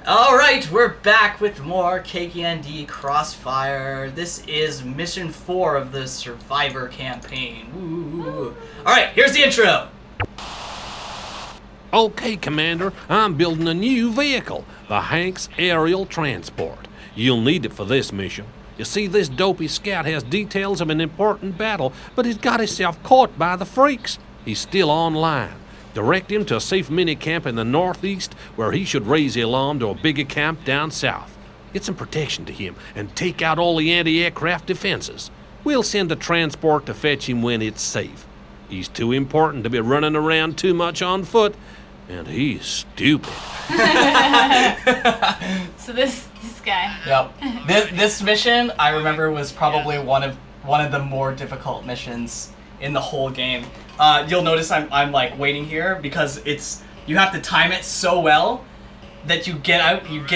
Alright, we're back with more KKND Krossfire. This is mission 4 of the Survivor campaign. Alright, here's the intro. Okay, Commander, I'm building a new vehicle, the Hanks Aerial Transport. You'll need it for this mission. You see, this dopey scout has details of an important battle, but he's got himself caught by the freaks. He's still online. Direct him to a safe minicamp in the northeast, where he should raise the alarm to a bigger camp down south. Get some protection to him, and take out all the anti-aircraft defenses. We'll send a transport to fetch him when it's safe. He's too important to be running around too much on foot, and he's stupid. So this guy. Yep. This mission, I remember, was probably one of the more difficult missions in the whole game. You'll notice I'm like waiting here because you have to time it so well that you get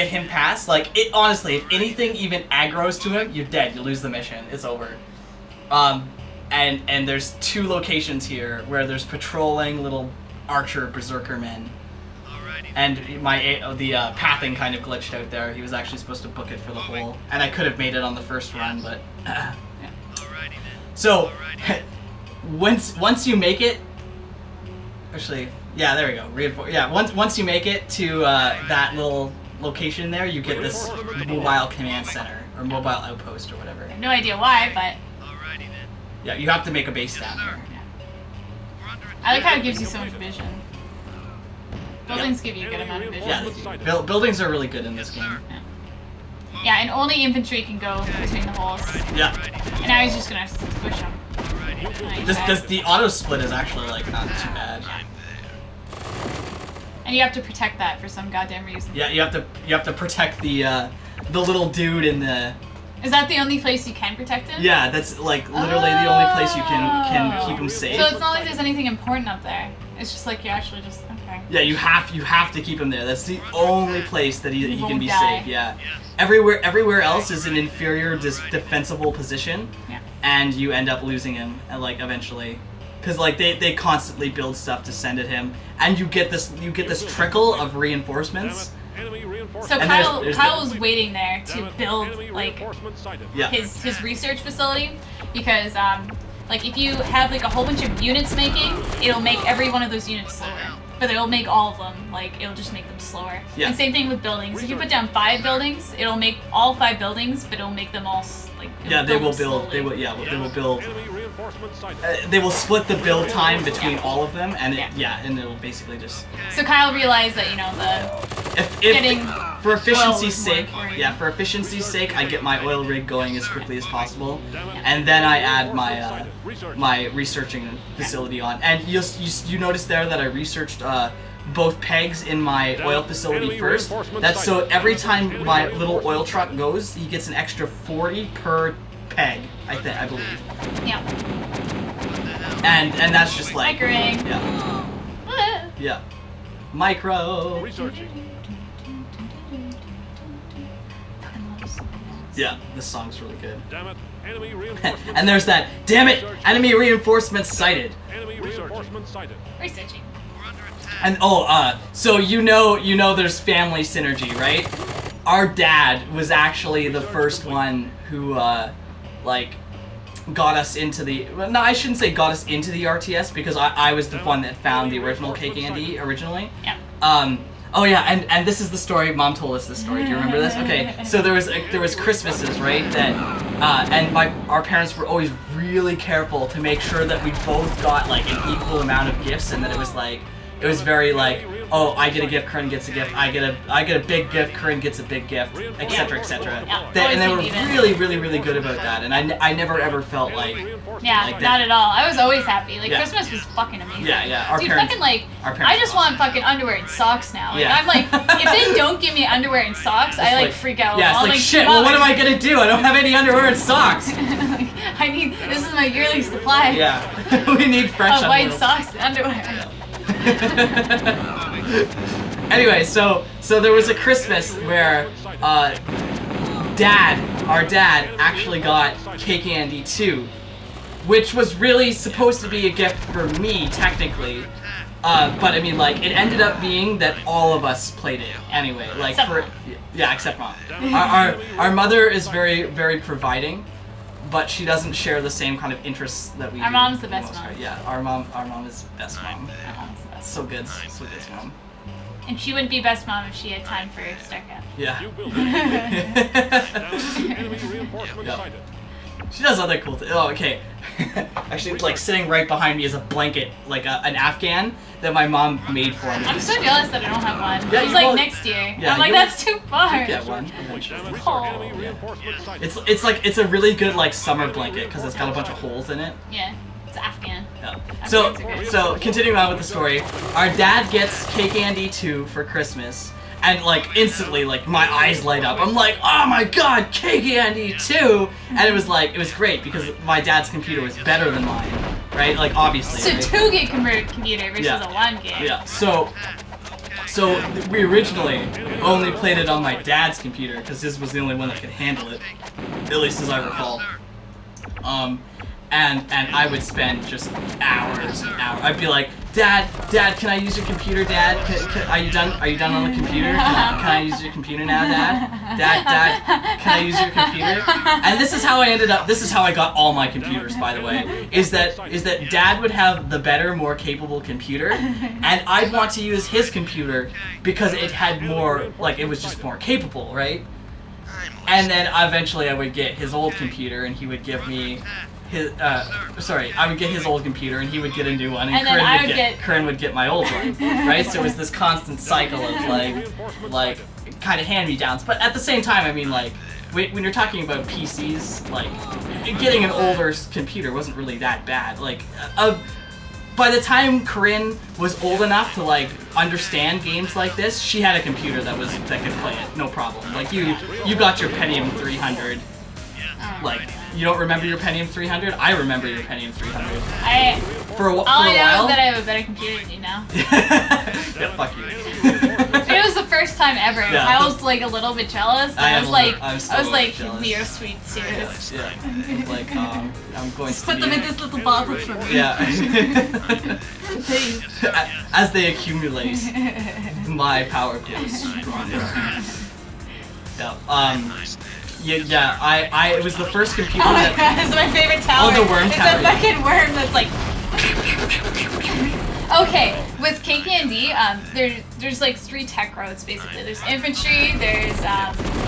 him past. Like, it honestly, if anything even aggroes to him, you're dead. You lose the mission. It's over. And there's 2 locations here where there's patrolling little archer berserker men. And the pathing kind of glitched out there. He was actually supposed to book it for the whole, and I could have made it on the first run, but yeah. So once you make it, actually, yeah, there we go. Once you make it to that little location there, you get this mobile command center or mobile outpost or whatever. I have no idea why, but yeah, you have to make a base down there. Yeah. I like how it gives you so much vision. Buildings give you a good amount of vision. Yeah, buildings are really good in this game. Yeah, and only infantry can go between the holes. Yeah. And now he's just gonna push them. The auto split is actually like not too bad. And you have to protect that for some goddamn reason. Yeah, you have to protect the little dude in the. Is that the only place you can protect him? Yeah, that's like literally the only place you can keep him safe. So it's not like there's anything important up there. It's just like you actually just okay. Yeah, you have to keep him there. That's the only place that he can be die. safe. Yeah. Everywhere else is an inferior defensible position. Yeah. And you end up losing him like eventually. Cuz like they constantly build stuff to send at him, and you get this trickle of reinforcements. So Kyle was waiting there to build like his research facility, because like if you have like a whole bunch of units making, it'll make every one of those units slower. But it'll make all of them, like, it'll just make them slower. Yeah. And same thing with buildings. If you put down 5 buildings, it'll make all 5 buildings, but it'll make them all, like, yeah, they will build. They will build. They will split the build time between all of them, and and it'll basically just. So Kyle realized that, you know, for efficiency's sake, for efficiency's sake, I get my oil rig going as quickly as possible, and then I add my my researching facility on. And you notice there that I researched both pegs in my oil facility first. That's so every time my little oil truck goes, he gets an extra 40 per peg. I believe. Yeah. And that's just like. Microing. Yeah. Yeah. Micro. Yeah, this song's really good. Damn it, enemy reinforcements. And there's that, damn it, enemy reinforcements sighted. Enemy reinforcements sighted. Researching. And so you know there's family synergy, right? Our dad was actually the first one who like got us into the, no, I shouldn't say got us into the RTS, because I was the one that found the original KKND originally. Yeah. Oh yeah, and this is the story. Mom told us this story. Do you remember this? Okay, so there was Christmases, right? That and our parents were always really careful to make sure that we both got like an equal amount of gifts, and that it was very like, oh, I get a gift, Corinne gets a gift. I get a big gift, Corinne gets a big gift, etc., etc. And they were really good about that, and I never ever felt like. Yeah, like not at all. I was always happy. Like, Christmas was fucking amazing. Yeah. Dude, fucking like, I just want fucking underwear and socks now. Like, I'm like, if they don't give me underwear and socks, I like freak out. Yeah, it's like shit. Well, what am I gonna do? I don't have any underwear and socks. Like, I need. This is my yearly supply. Yeah, we need fresh of white socks and underwear. Anyway, so there was a Christmas where our dad actually got KKND 2, which was really supposed to be a gift for me, technically. But I mean, like, it ended up being that all of us played it anyway. Like, except Mom. Our mother is very, very providing, but she doesn't share the same kind of interests that we do. Our mom's the best mom. Yeah, our mom is best mom. So good, mom. And she wouldn't be best mom if she had time for StarCraft. Yeah. Yep. She does other cool things. Oh, okay. Actually, like, sitting right behind me is a blanket, like an Afghan that my mom made for me. I'm so jealous that I don't have one. Yeah, She's like, next year. Yeah, I'm like, that's too far. You get one. Oh. It's a really good, like, summer blanket because it's got a bunch of holes in it. Yeah. It's Afghan. Yeah. So continuing on with the story, our dad gets KKND 2 for Christmas, and like instantly, like my eyes light up. I'm like, oh my god, KKND 2! And it was great because my dad's computer was better than mine, right? Like obviously. So right? 2 gig converted computer versus a 1 gig. Yeah. So we originally only played it on my dad's computer because his was the only one that could handle it, at least as I recall. And I would spend just hours and hours. I'd be like, Dad, can I use your computer, Dad? Are you done on the computer? Can I use your computer now, Dad? Dad, can I use your computer? And this is how I got all my computers, by the way, is that Dad would have the better, more capable computer, and I'd want to use his computer because it had more, like, it was just more capable, right? And then eventually I would get his old computer and he would give me I would get his old computer and he would get a new one, and Corinne would get my old one, right? So it was this constant cycle of like kind of hand-me-downs. But at the same time, I mean, like when you're talking about PCs, like getting an older computer wasn't really that bad. Like by the time Corinne was old enough to like understand games like this, she had a computer that could play it, no problem. Like you got your Pentium 300. Like, you don't remember your Pentium 300? I remember your Pentium 300. All I know is that I have a better computer than you now. Yeah, fuck you. It was the first time ever. Yeah, I was like a little bit jealous. I was like, we are sweet serious. Yeah. Like, I'm going to put them in this little bottle for me. Yeah. Please. As they accumulate, my power grows stronger. Yeah, it was the first computer that... It's my favorite tower. Oh, the worm tower. It's a fucking worm that's like... Okay, with KKND, there's like 3 tech roads, basically. There's infantry, there's,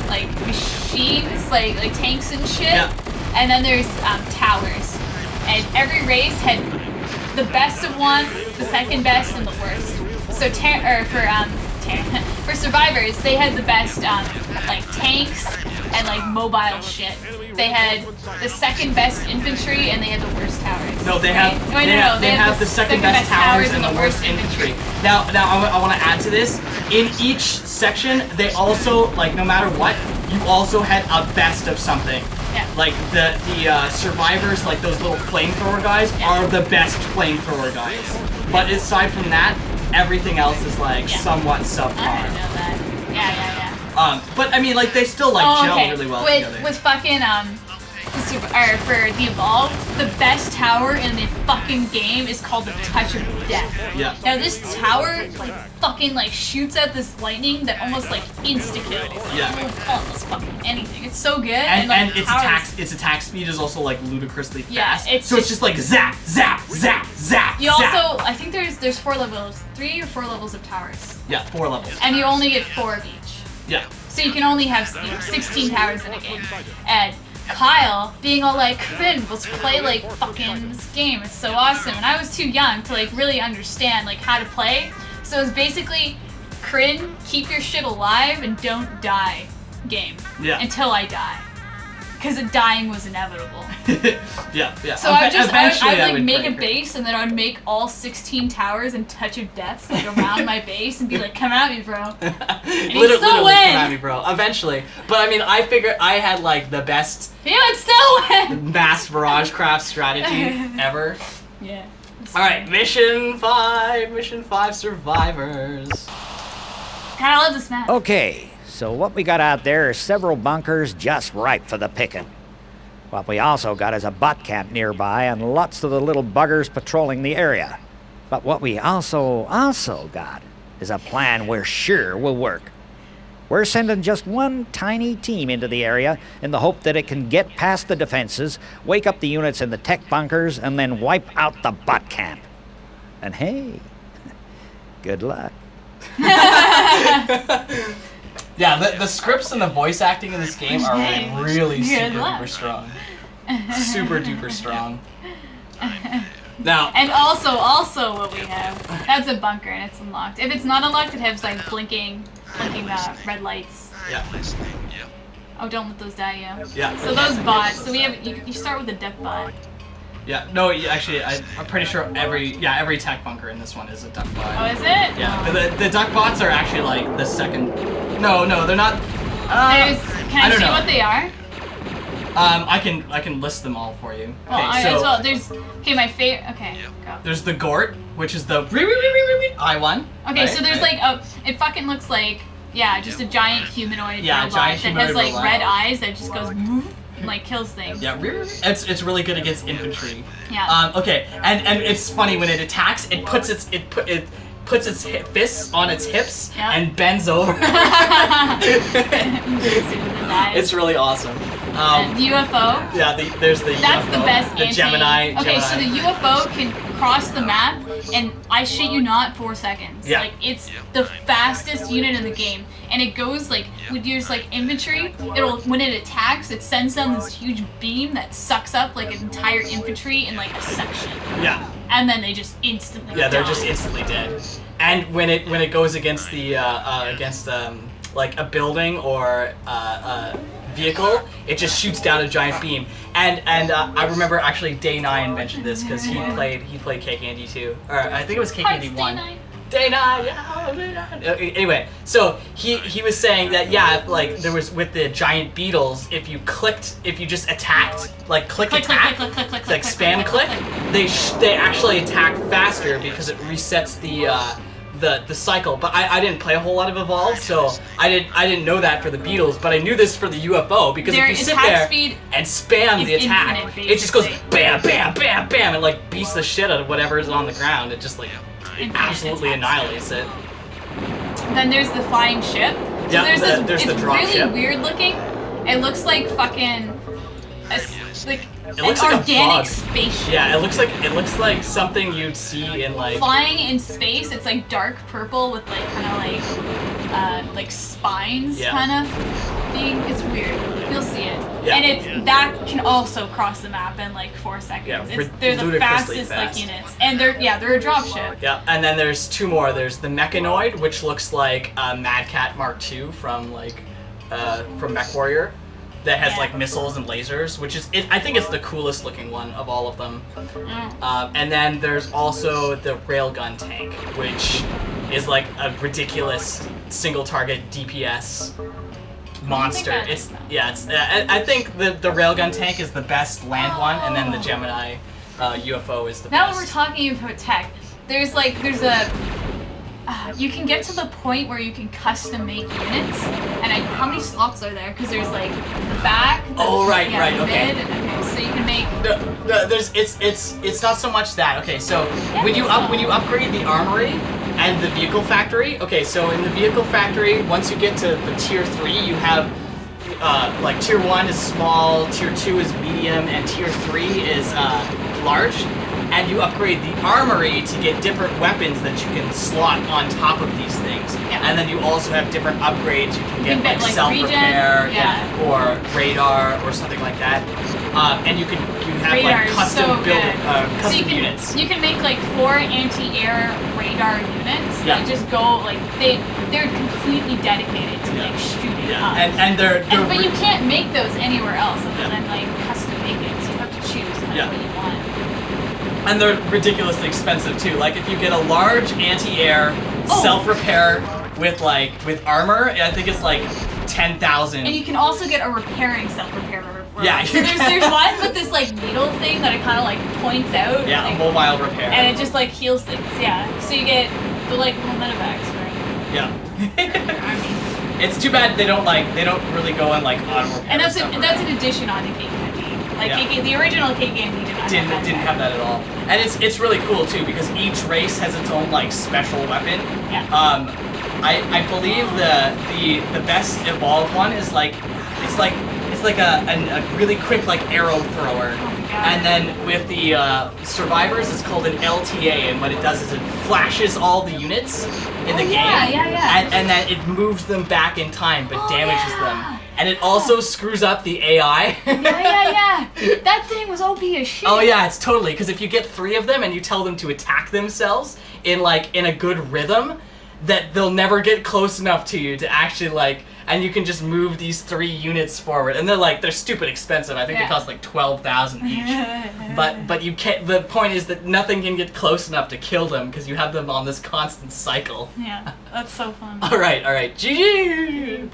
like, machines, like tanks and shit. Yeah. And then there's, towers. And every race had the best of one, the second best, and the worst. So, for survivors, they had the best, like, tanks and, like, mobile shit. They had the second best infantry, and they had the worst towers. No, they have the second best towers and the worst infantry. Now I want to add to this. In each section, they also, like, no matter what, you also had a best of something. Yeah. Like, the survivors, like, those little flamethrower guys, are the best flamethrower guys. But aside from that, everything else is, like, somewhat subpar. I didn't know that. Yeah. But I mean, like, they still like gel really well together. With fucking for the Evolved, the best tower in the fucking game is called the Touch of Death. Yeah. Now this tower like fucking like shoots out this lightning that almost like insta kills. Like, yeah. Almost fucking anything. It's so good. And its attack speed is also like ludicrously fast. Yeah. It's just like zap, zap, zap, zap. You also, I think there's 4 levels, 3 or 4 levels of towers. Yeah, 4 levels. And you only get 4 of each. Yeah. So you can only have 16 towers in a game. And Kyle being all like, Finn, let's play like fucking this game. It's so awesome. And I was too young to like really understand like how to play. So it's basically, Corinne, keep your shit alive and don't die game. Yeah. Until I die. Because dying was inevitable. Yeah. So I would make a base, and then I would make all 16 towers and Touch of Deaths like around my base and be like, come at me, bro. And literally still win. Come at me, bro. Eventually. But I mean, I figured I had like the best still win. mass barrage craft strategy ever. Yeah. Alright, Mission 5 Survivors. God, I love this map. Okay. So what we got out there are several bunkers just ripe for the picking. What we also got is a bot camp nearby and lots of the little buggers patrolling the area. But what we also got is a plan we're sure will work. We're sending just one tiny team into the area in the hope that it can get past the defenses, wake up the units in the tech bunkers, and then wipe out the butt camp. And hey, good luck. Yeah, the scripts and the voice acting in this game are really super duper strong. Super duper strong. Now, and also what we have, that's a bunker and it's unlocked. If it's not unlocked, it has like blinking red lights. Yeah. Oh, don't let those die, yeah. Yeah. So those bots. So we have you start with the duck bot. Yeah. No, actually, I'm pretty sure every tech bunker in this one is a duck bot. Oh, is it? Yeah. Oh. The duck bots are actually like the second. No, they're not. Can I see what they are? I can list them all for you. Well, there's my favorite. Okay, go. There's the Gort, which is the I1. Okay, right? So there's like it fucking looks like just a giant humanoid robot that has like red eyes that just goes and like kills things. Yeah, it's really good against infantry. Yeah. Okay, and it's funny when it attacks, it puts its fists on its hips and bends over. It's really awesome. The UFO. Yeah, there's the That's UFO. the best The Gemini. Okay, so the UFO can cross the map, and I shit you not, 4 seconds. Yeah. Like, it's the fastest unit in the game. And it goes, like, with your, like, infantry, when it attacks, it sends down this huge beam that sucks up, like, an entire infantry in, like, a section. Yeah. And then they just instantly die. They're just instantly dead. And when it goes against the, like, a building or, vehicle, it just shoots down a giant beam. And I remember actually Day 9 mentioned this because he played KKND 2, or I think it was KKND 1. Day 9, anyway, so he was saying that like there was with the giant beetles, if you just attacked, like click, like spam click, they actually attack faster because it resets the cycle. But I didn't play a whole lot of Evolve, so I didn't know that for the beetles, but I knew this for the UFO because if you sit there and spam the attack, it just goes bam, bam, bam, bam, and like beats the shit out of whatever is on the ground. It just like absolutely annihilates it. Then there's the flying ship. So there's the drop ship. It's really weird looking. It looks like fucking it looks an like organic spaceship. Yeah, it looks like something you'd see in like flying in space. It's like dark purple with like kind of like spines kind of thing. It's weird. You'll see it. Yeah. And that can also cross the map in like 4 seconds. Yeah, they're the fastest like units, and they're a drop ship. Yeah, and then there's two more. There's the Mechanoid, which looks like Mad Cat Mark II from Mech Warrior. That has like missiles and lasers, which is I think it's the coolest looking one of all of them. And then there's also the railgun tank, which is like a ridiculous single target DPS monster. I think the railgun tank is the best land one, and then the Gemini UFO is the best. Now that we're talking about tech, there's you can get to the point where you can custom make units, and how many slots are there? Because there's like the back. Okay. Mid, okay, so you can make. It's not so much that. Okay, so when you upgrade the armory and the vehicle factory. Okay, so in the vehicle factory, once you get to the tier 3, you have like tier 1 is small, tier 2 is medium, and tier 3 is large. And you upgrade the armory to get different weapons that you can slot on top of these things. Yeah. And then you also have different upgrades. You can get like self-repair, or radar, or something like that. And you have radar like custom units. You can make like 4 anti-air radar units that just go like they're completely dedicated to like shooting up. And but you can't make those anywhere else other than like custom make it. So you have to choose what you want. And they're ridiculously expensive too. Like if you get a large anti-air self-repair with armor, I think it's like 10,000. And you can also get a repairing self-repair. Yeah. So there's one with this like needle thing that it kind of like points out. Yeah, like, a mobile repair. And it just like heals things. Yeah. So you get the like medevacs, right? Yeah. It's too bad they don't really go in like auto repair. And that's an addition onto KKND. Like the original KKND didn't have that at all. And it's really cool too because each race has its own like special weapon. Yeah. I believe the best evolved one is like it's like a really quick like arrow thrower. And then with the survivors, it's called an LTA, and what it does is it flashes all the units in the game, and then it moves them back in time, but damages them. And it also screws up the AI. Yeah. That thing was OP as shit. Oh yeah, it's totally, because if you get 3 of them and you tell them to attack themselves in a good rhythm, that they'll never get close enough to you to actually and you can just move these 3 units forward, and they're stupid expensive. I think they cost like 12,000 each. but you can't. The point is that nothing can get close enough to kill them because you have them on this constant cycle. Yeah, that's so fun. All right, GG.